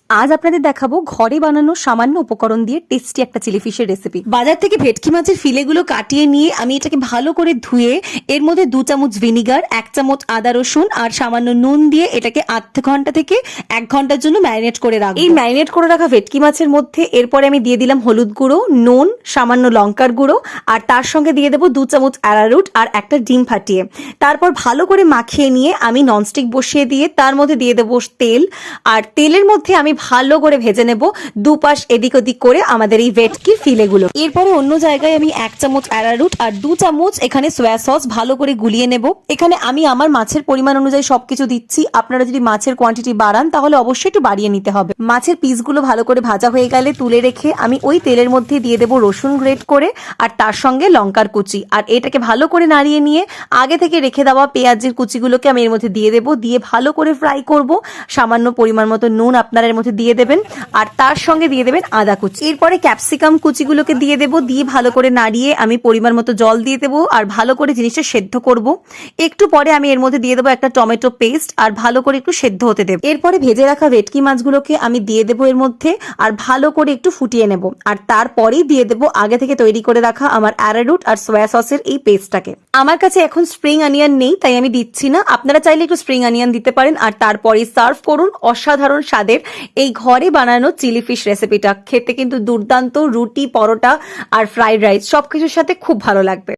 আজ আপনাদের দেখাবো ঘরে বানানো সামান্য উপকরণ দিয়ে টেস্টি একটা চিলি ফিশের রেসিপি। বাজার থেকে ভেটকি মাছের ফিলেগুলো কাটিয়ে নিয়ে আমি এটাকে ভালো করে ধুয়ে এর মধ্যে 2 চামচ ভিনিগার, 1 চামচ আদা রসুন আর সামান্য নুন দিয়ে এটাকে আধা ঘন্টা থেকে 1 ঘন্টার জন্য ম্যারিনেট করে রাখবো। এই ম্যারিনেট করে রাখা ভেটকি মাছের মধ্যে এরপরে আমি দিয়ে দিলাম হলুদ গুঁড়ো, নুন, সামান্য লঙ্কার গুঁড়ো আর তার সঙ্গে দিয়ে দেবো 2 চামচ অ্যারারুট আর একটা ডিম ফাটিয়ে। তারপর ভালো করে মাখিয়ে নিয়ে আমি ননস্টিক বসিয়ে দিয়ে তার মধ্যে দিয়ে দেবো তেল, আর তেলের মধ্যে আমি ভালো করে ভেজে নেব দুপাশ এদিক ওদিক করে আমাদের এই ভেটকির ফিলেগুলো। এরপরে অন্য জায়গায় আমি 1 চামচ অ্যারারুট আর 2 চামচ এখানে সয়া সস ভালো করে গুলিয়ে নেব। এখানে আমি আমার মাছের পরিমাণ অনুযায়ী সবকিছু দিচ্ছি। আপনারা যদি মাছের কোয়ান্টিটি বাড়ান তাহলে অবশ্যই একটু বাড়িয়ে নিতে হবে। মাছের পিসগুলো ভালো করে ভাজা হয়ে গেলে তুলে রেখে আমি ওই তেলের মধ্যে দিয়ে দেবো রসুন গ্রেট করে আর তার সঙ্গে লঙ্কার কুচি, আর এটাকে ভালো করে নাড়িয়ে নিয়ে আগে থেকে রেখে দেওয়া পেঁয়াজের কুচিগুলোকে আমি এর মধ্যে দিয়ে দেবো। দিয়ে ভালো করে ফ্রাই করব। সামান্য পরিমাণ মতো নুন আপনারা এর মধ্যে দিয়ে দেবেন আর তার সঙ্গে দিয়ে দেবেন আদা কুচি। এরপরে ক্যাপসিকাম কুচিগুলোকে দিয়ে দেবো। দিয়ে ভালো করে নাড়িয়ে আমি পরিমাণ মতো জল দিয়ে দেবো আর ভালো করে জিনিসটা সেদ্ধ করব। একটু পরে আমি এর মধ্যে দিয়ে দেবো একটা টমেটো পেস্ট আর ভালো করে একটু সেদ্ধ হতে দেবো। এরপরে ভেজে রাখা ভেটকি মাছগুলোকে আমি দিয়ে দেবো এর মধ্যে আর ভালো করে একটু ফুটিয়ে নেব। আর তারপরেই দিয়ে দেবো আগে থেকে তৈরি করে রাখা আমার অ্যারারুট আর সয়া সসের এই পেস্টটাকে। আমার কাছে এখন স্প্রিং অনিয়ন নেই তাই আমি দিচ্ছি না, আপনারা চাইলে একটু স্প্রিং অনিয়ন দিতে পারেন। আর তারপরে সার্ভ করুন অসাধারণ স্বাদের এই ঘরে বানানো চিলি ফিশ রেসিপিটা। খেতে কিন্তু দুর্দান্ত, রুটি, পরোটা আর ফ্রাইড রাইস সবকিছুর সাথে খুব ভালো লাগবে।